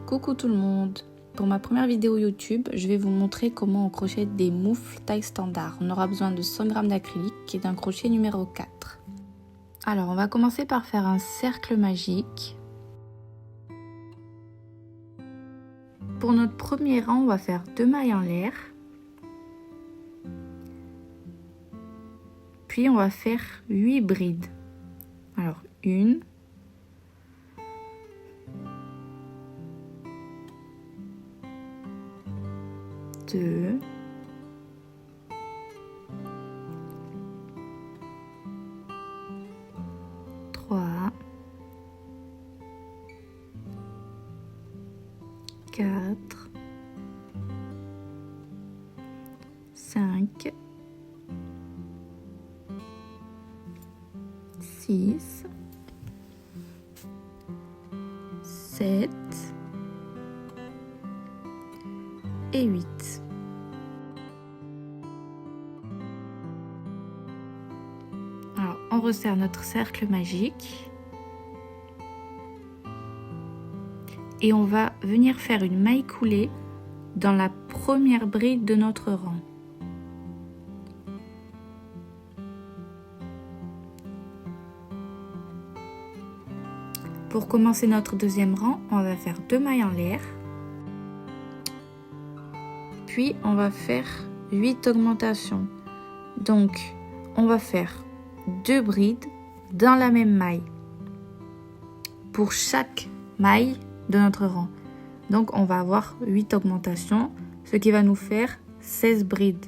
Coucou tout le monde. Pour ma première vidéo YouTube, je vais vous montrer comment on crochette des moufles taille standard. On aura besoin de 100 g d'acrylique et d'un crochet numéro 4. Alors on va commencer par faire un cercle magique. Pour notre premier rang, on va faire 2 mailles en l'air. Puis on va faire 8 brides. Alors 1, 2, 3, 4, 5, 6, 7 et 8. Alors, on resserre notre cercle magique et on va venir faire une maille coulée dans la première bride de notre rang. Pour commencer notre deuxième rang, on va faire 2 mailles en l'air. Puis on va faire 8 augmentations. Donc on va faire 2 brides dans la même maille pour chaque maille de notre rang. Donc on va avoir 8 augmentations, ce qui va nous faire 16 brides.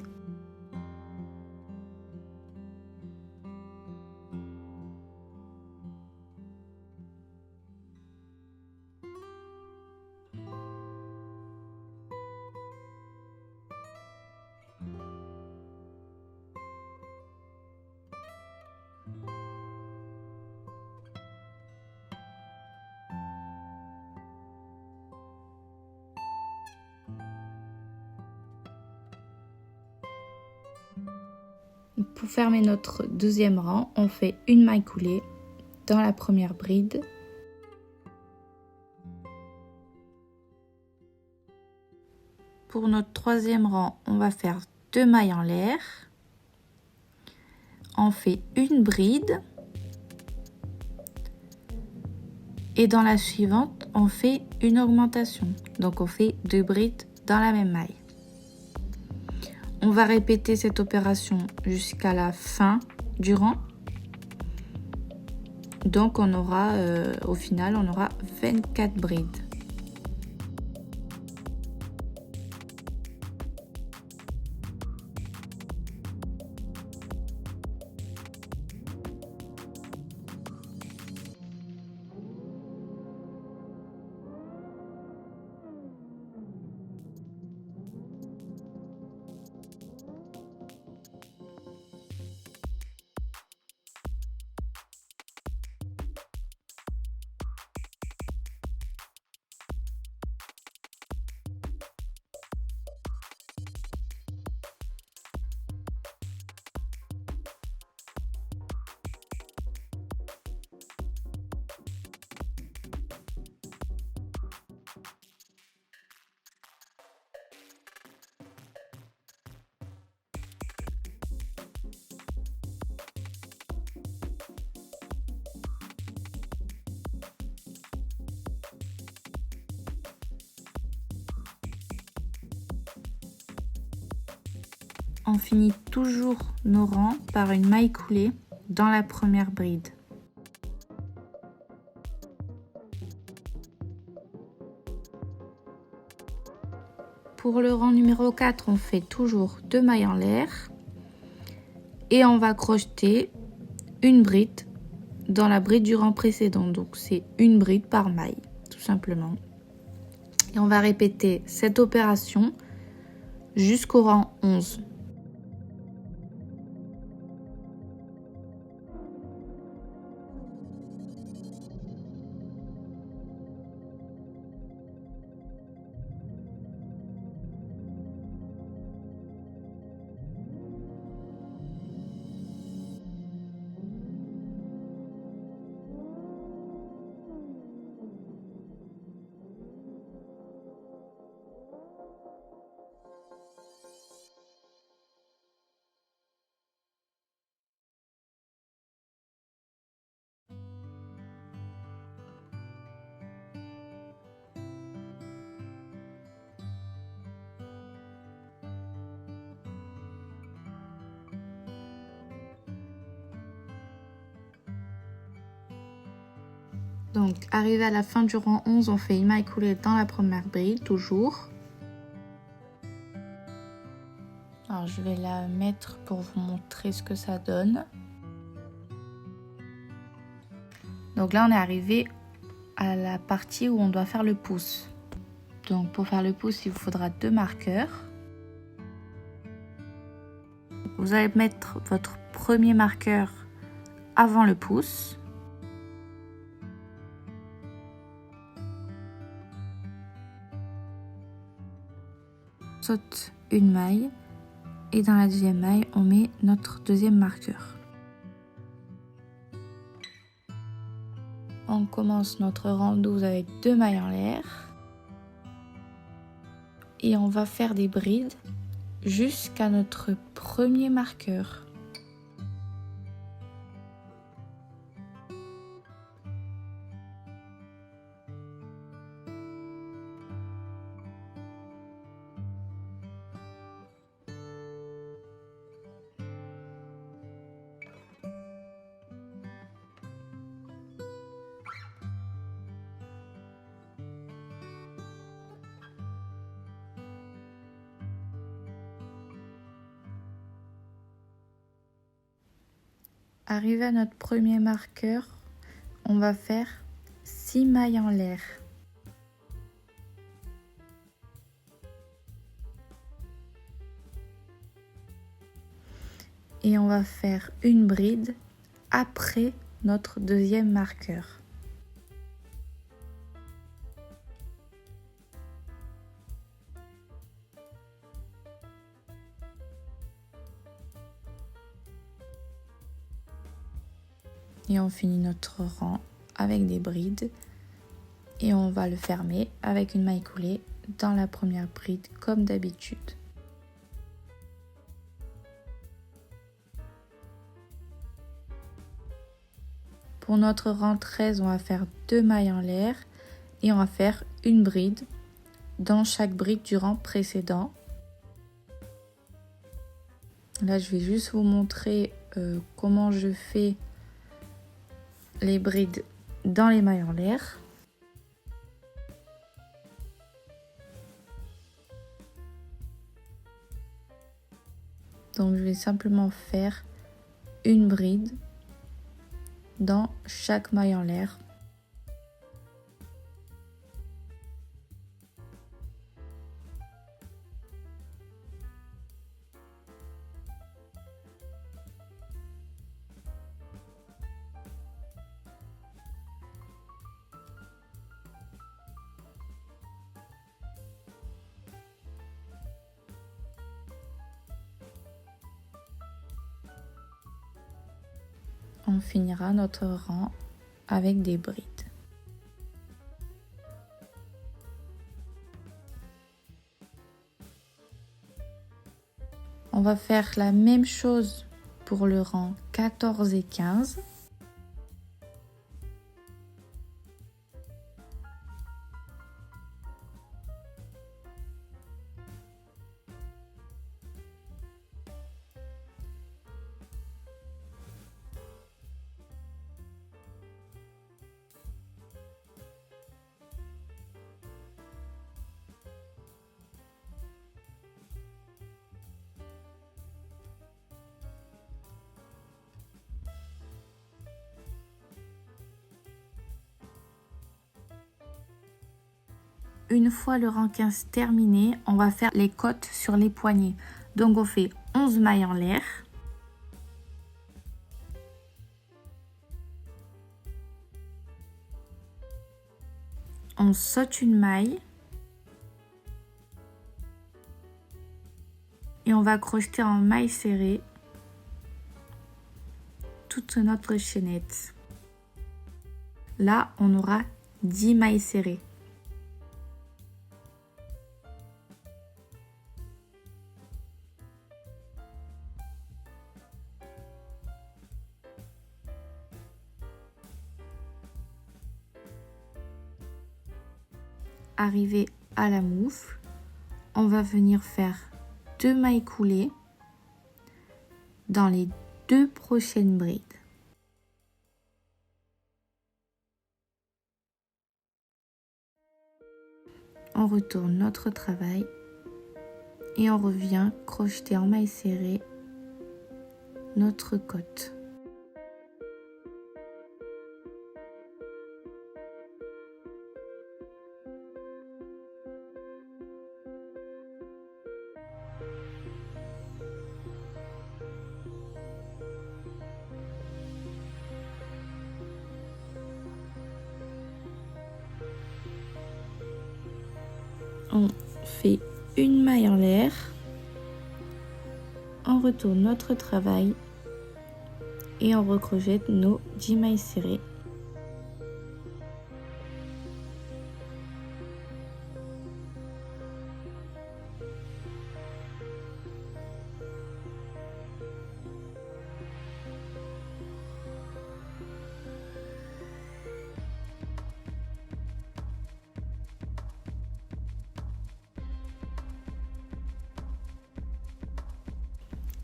Pour fermer notre deuxième rang, on fait une maille coulée dans la première bride. Pour notre troisième rang, on va faire 2 mailles en l'air. On fait une bride. Et dans la suivante, on fait une augmentation. Donc on fait 2 brides dans la même maille. On va répéter cette opération jusqu'à la fin du rang. Donc on aura, au final, on aura 24 brides. On finit toujours nos rangs par une maille coulée dans la première bride. Pour le rang numéro 4, on fait toujours 2 mailles en l'air et on va crocheter une bride dans la bride du rang précédent. Donc c'est une bride par maille, tout simplement. Et on va répéter cette opération jusqu'au rang 11. Donc, arrivé à la fin du rang 11, on fait une maille coulée dans la première bride, toujours. Alors, je vais la mettre pour vous montrer ce que ça donne. Donc là, on est arrivé à la partie où on doit faire le pouce. Donc, pour faire le pouce, il vous faudra 2 marqueurs. Vous allez mettre votre premier marqueur avant le pouce. On saute une maille et dans la deuxième maille, on met notre deuxième marqueur. On commence notre rang 12 avec 2 mailles en l'air. Et on va faire des brides jusqu'à notre premier marqueur. Arrivé à notre premier marqueur, on va faire 6 mailles en l'air. Et on va faire une bride après notre deuxième marqueur. Et on finit notre rang avec des brides et on va le fermer avec une maille coulée dans la première bride comme d'habitude. Pour notre rang 13, on va faire 2 mailles en l'air et on va faire une bride dans chaque bride du rang précédent. Là, je vais juste vous montrer comment je fais les brides dans les mailles en l'air. Donc je vais simplement faire une bride dans chaque maille en l'air. On finira notre rang avec des brides. On va faire la même chose pour le rang 14 et 15. Une fois le rang 15 terminé, on va faire les côtes sur les poignets. Donc on fait 11 mailles en l'air. On saute une maille. Et on va crocheter en maille serrée toute notre chaînette. Là, on aura 10 mailles serrées. Arrivé à la moufle, on va venir faire 2 mailles coulées dans les 2 prochaines brides. On retourne notre travail et on revient crocheter en maille serrée notre côte. On fait une maille en l'air, on retourne notre travail et on recrochette nos 10 mailles serrées.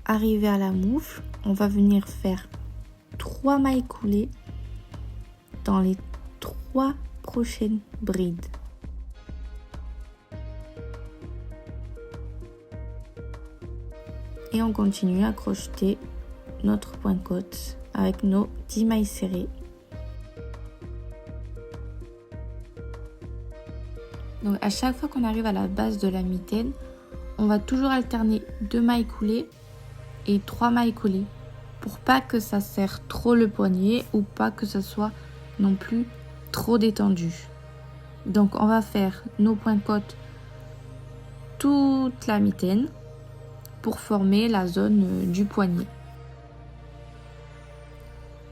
Arrivé à la moufle, on va venir faire 3 mailles coulées dans les 3 prochaines brides. Et on continue à crocheter notre point côte avec nos 10 mailles serrées. Donc à chaque fois qu'on arrive à la base de la mitaine, on va toujours alterner 2 mailles coulées et 3 mailles coulées pour pas que ça serre trop le poignet ou pas que ça soit non plus trop détendu. Donc on va faire nos points côte toute la mitaine pour former la zone du poignet.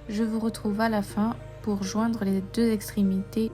Je vous retrouve à la fin pour joindre les 2 extrémités.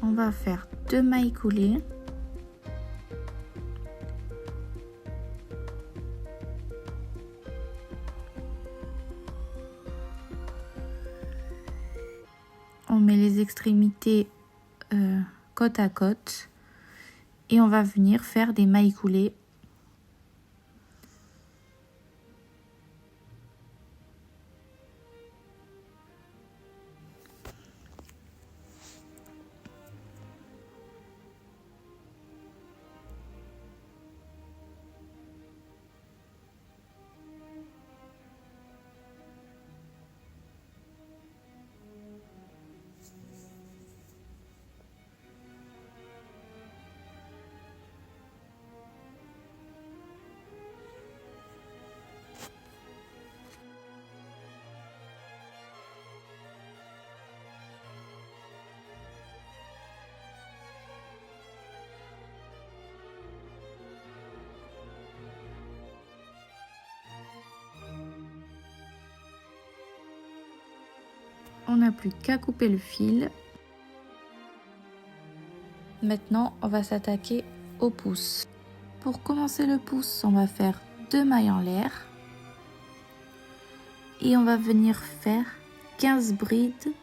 On va faire 2 mailles coulées. On met les extrémités côte à côte et on va venir faire des mailles coulées. On n'a plus qu'à couper le fil. Maintenant, on va s'attaquer au pouce. Pour commencer le pouce, on va faire 2 mailles en l'air. Et on va venir faire 15 brides.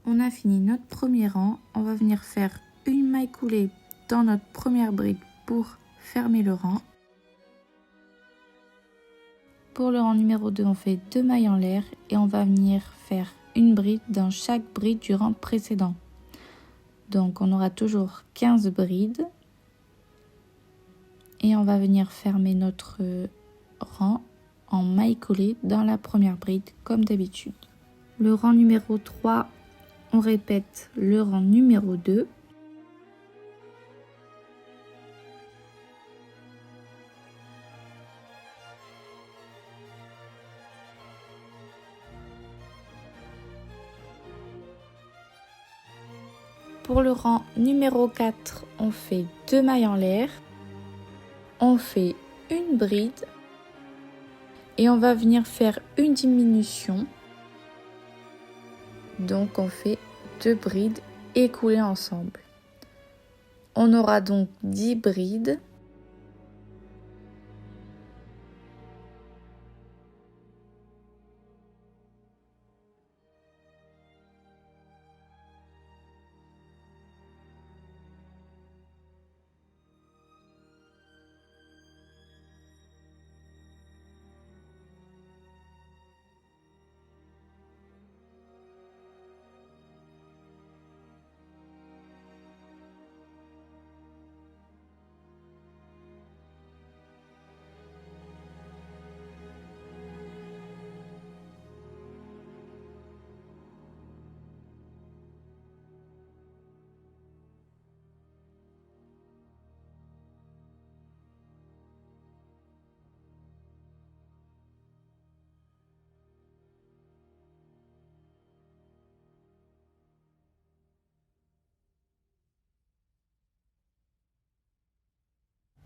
On a fini notre premier rang. On va venir faire une maille coulée dans notre première bride pour fermer le rang. Pour le rang numéro 2, on fait 2 mailles en l'air et on va venir faire une bride dans chaque bride du rang précédent. Donc on aura toujours 15 brides et on va venir fermer notre rang en maille coulée dans la première bride comme d'habitude. Le rang numéro 3, on répète le rang numéro 2. Pour le rang numéro 4, on fait 2 mailles en l'air, on fait une bride et on va venir faire une diminution. Donc on fait 2 brides écoulées ensemble. On aura donc 10 brides.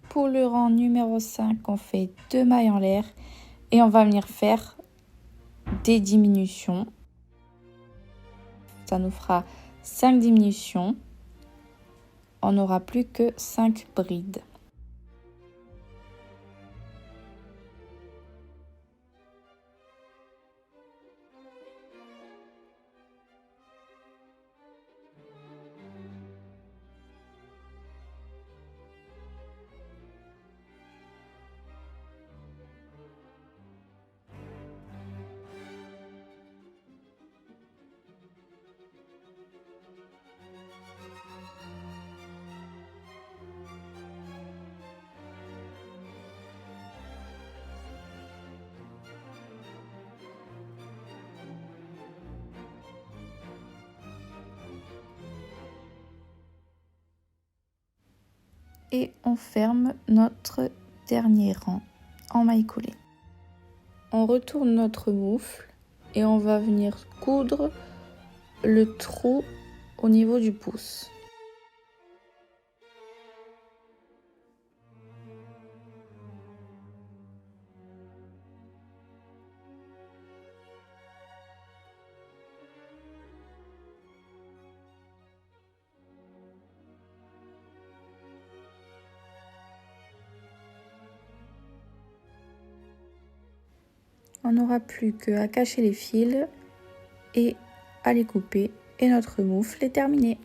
Pour le rang numéro 5, on fait 2 mailles en l'air et on va venir faire des diminutions. Ça nous fera 5 diminutions. On n'aura plus que 5 brides. Et on ferme notre dernier rang en maille coulée. On retourne notre moufle et on va venir coudre le trou au niveau du pouce. On n'aura plus qu'à cacher les fils et à les couper et notre moufle est terminée.